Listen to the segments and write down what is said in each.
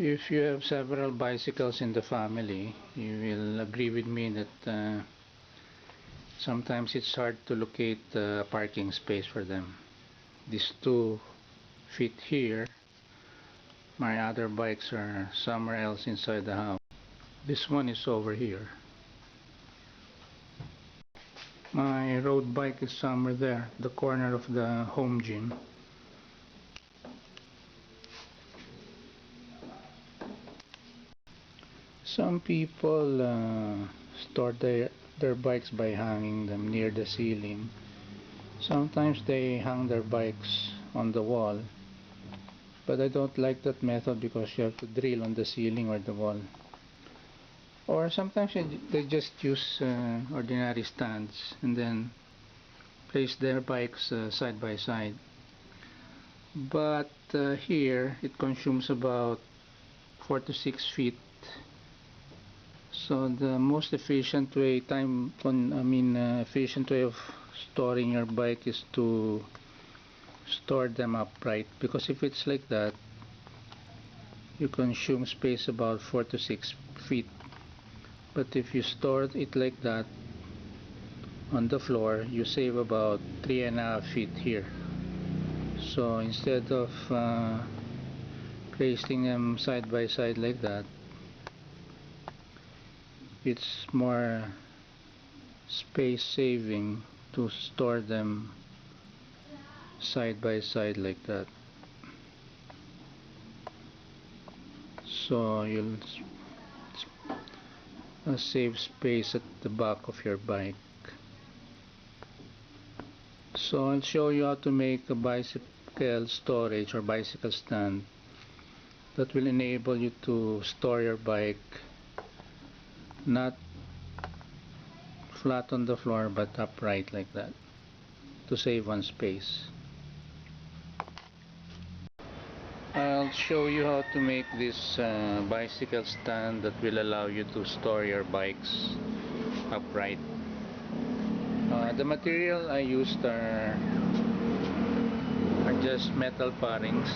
If you have several bicycles in the family, you will agree with me that sometimes it's hard to locate a parking space for them. These two fit here. My other bikes are somewhere else inside the house. This one is over here. My road bike is somewhere there, the corner of the home gym. Some people store their bikes by hanging them near the ceiling. Sometimes they hang their bikes on the wall, but I don't like that method because you have to drill on the ceiling or the wall. Or sometimes they just use ordinary stands and then place their bikes side by side. But here it consumes about 4 to 6 feet. So the most efficient way, efficient way of storing your bike is to store them upright, because if it's like that, you consume space about 4 to 6 feet. But if you store it like that on the floor, you save about 3.5 feet here. So instead of placing them side by side like that, it's more space saving to store them side by side like that. So you'll save space at the back of your bike. So I'll show you how to make a bicycle storage or bicycle stand that will enable you to store your bike not flat on the floor but upright like that, to save on space. I'll show you how to make this bicycle stand that will allow you to store your bikes upright. The material I used are just metal furrings,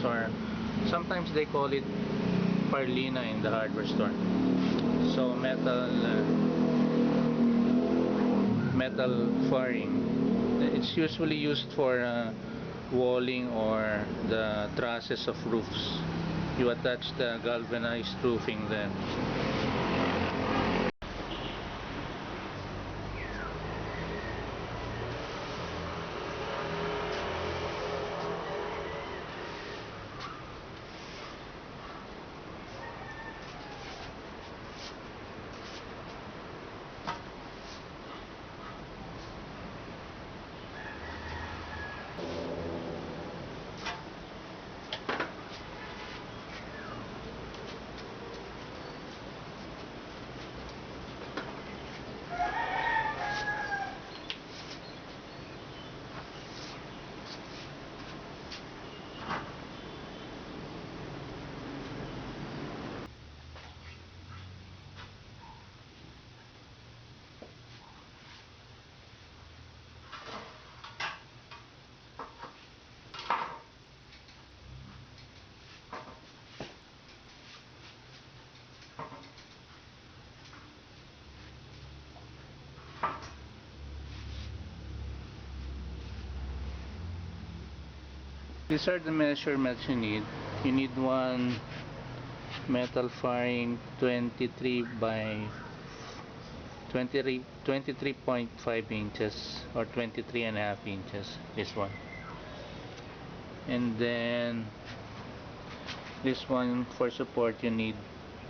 or sometimes they call it parlina in the hardware store. So metal furring. It's usually used for walling or the trusses of roofs. You attach the galvanized roofing then. These are the measurements you need. You need one metal furring 23 by 23.5 inches or 23.5 inches, this one. And then this one for support you need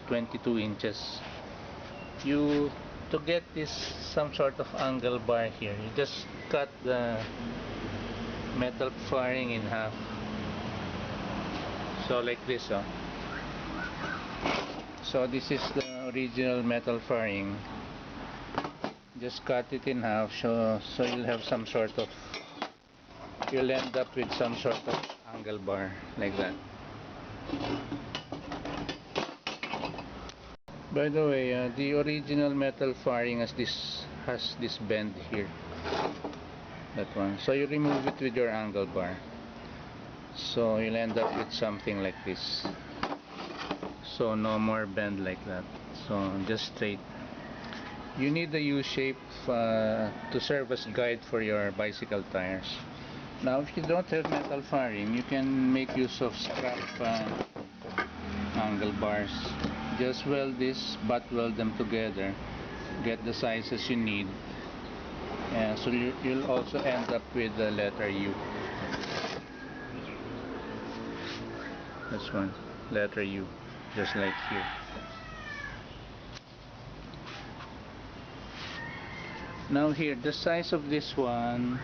22 inches. To get this some sort of angle bar here, you just cut the metal furring in half. So like this, so this is the original metal furring. Just cut it in half, so you'll have you'll end up with some sort of angle bar like that. By the way, the original metal furring has this bend here, that one. So you remove it with your angle bar. So you'll end up with something like this. So no more bend like that. So just straight. You need the U-shape to serve as guide for your bicycle tires. Now if you don't have metal fairing, you can make use of scrap angle bars. Just weld this, butt weld them together, get the sizes you need, and so you'll also end up with the letter U. This one, letter U, just like here. Now here, the size of this one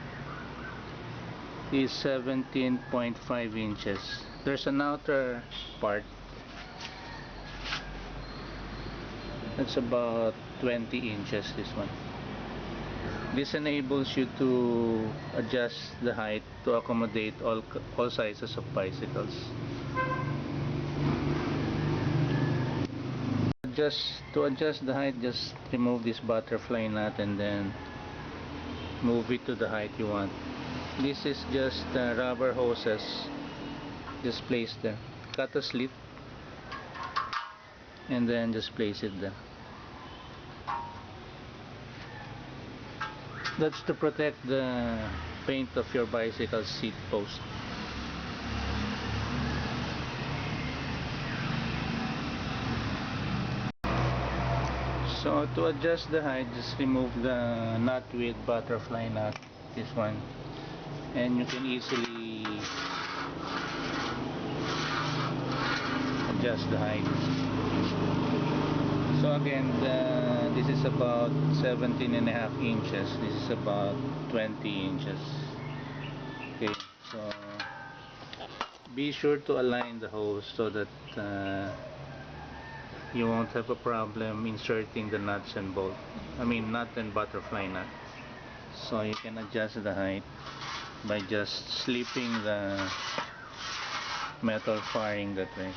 is 17.5 inches. There's an outer part that's about 20 inches, this one. This enables you to adjust the height to accommodate all sizes of bicycles. To adjust the height, just remove this butterfly nut and then move it to the height you want. This is just rubber hoses, just place there. Cut a slit and then just place it there. That's to protect the paint of your bicycle seat post. So to adjust the height, just remove the nut with butterfly nut, this one, and you can easily adjust the height. So again, this is about 17.5 inches, this is about 20 inches. Okay, so be sure to align the hose so that you won't have a problem inserting the nuts and bolt. Nut and butterfly nut. So you can adjust the height by just slipping the metal fairing that way.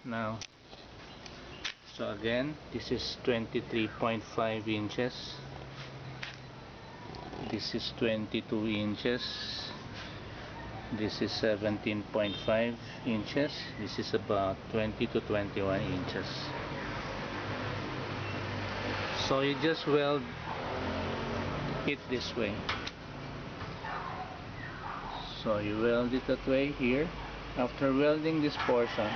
Now, so again, this is 23.5 inches. This is 22 inches. This is 17.5 inches. This is about 20 to 21 inches. So you just weld it this way. So you weld it that way here. After welding this portion,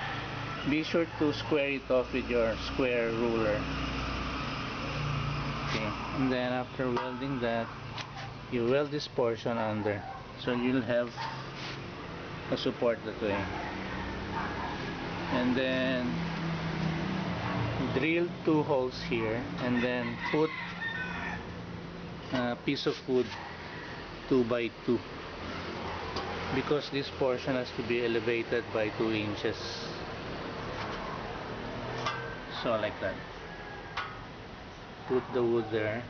be sure to square it off with your square ruler. Okay, and then after welding that, you weld this portion under, so you'll have a support that way. And then drill 2 holes here and then put a piece of wood 2 by 2, because this portion has to be elevated by 2 inches. So like that. Put the wood there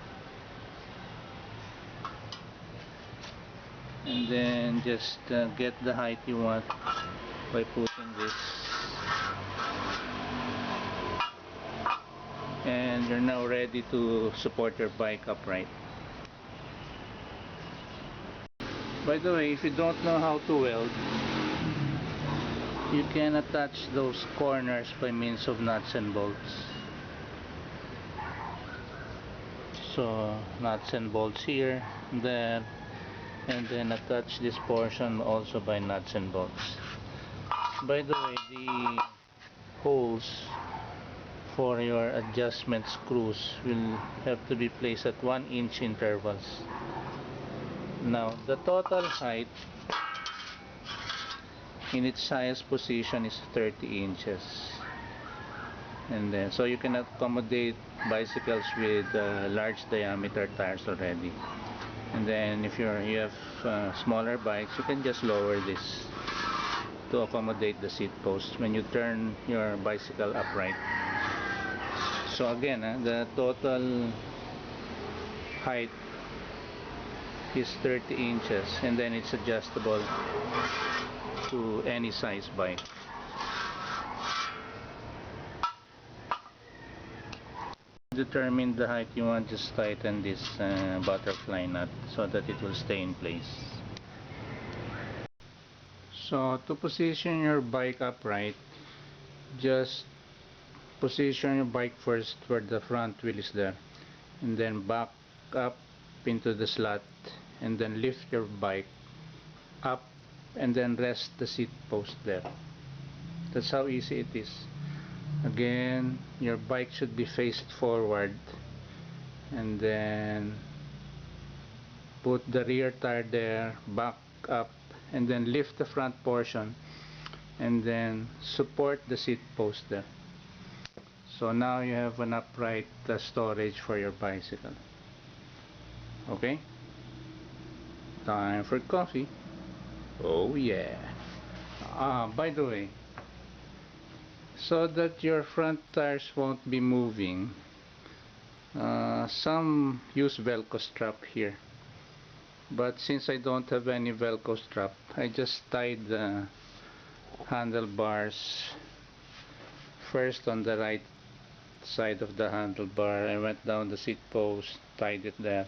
and then just get the height you want by putting this, and you're now ready to support your bike upright. By the way, if you don't know how to weld, you can attach those corners by means of nuts and bolts. So nuts and bolts here, there, and then attach this portion also by nuts and bolts. By the way, the holes for your adjustment screws will have to be placed at 1-inch intervals. Now the total height in its highest position is 30 inches, and then so you can accommodate bicycles with large diameter tires already. And then if you have smaller bikes, you can just lower this to accommodate the seat post when you turn your bicycle upright. So again, the total height is 30 inches, and then it's adjustable to any size bike. determine the height you want, just tighten this butterfly nut so that it will stay in place. So to position your bike upright, just position your bike first where the front wheel is there, and then back up into the slot, and then lift your bike up and then rest the seat post there. That's how easy it is. Again, your bike should be faced forward, and then put the rear tire there, back up, and then lift the front portion, and then support the seat post there. So now you have an upright storage for your bicycle. Okay, time for coffee. Oh yeah. By the way, so that your front tires won't be moving, some use Velcro strap here, but since I don't have any Velcro strap, I just tied the handlebars first on the right side of the handlebar. I went down the seat post, tied it there,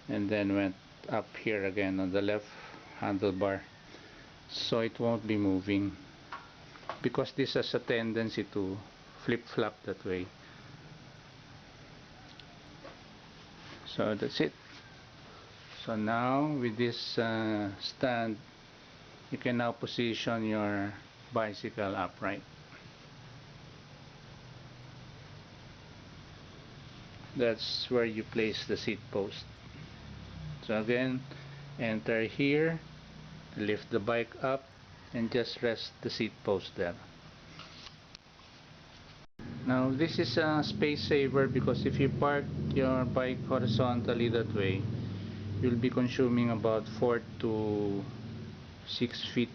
and then went up here again on the left handlebar, so it won't be moving, because this has a tendency to flip-flop that way. So that's it. So now with this stand, you can now position your bicycle upright. That's where you place the seat post. So again, enter here, lift the bike up, and just rest the seat post there. Now this is a space saver, because if you park your bike horizontally that way, you'll be consuming about 4 to 6 feet.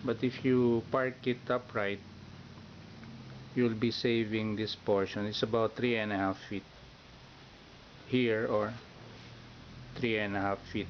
But if you park it upright, you'll be saving this portion. It's about 3.5 feet here, or 3.5 feet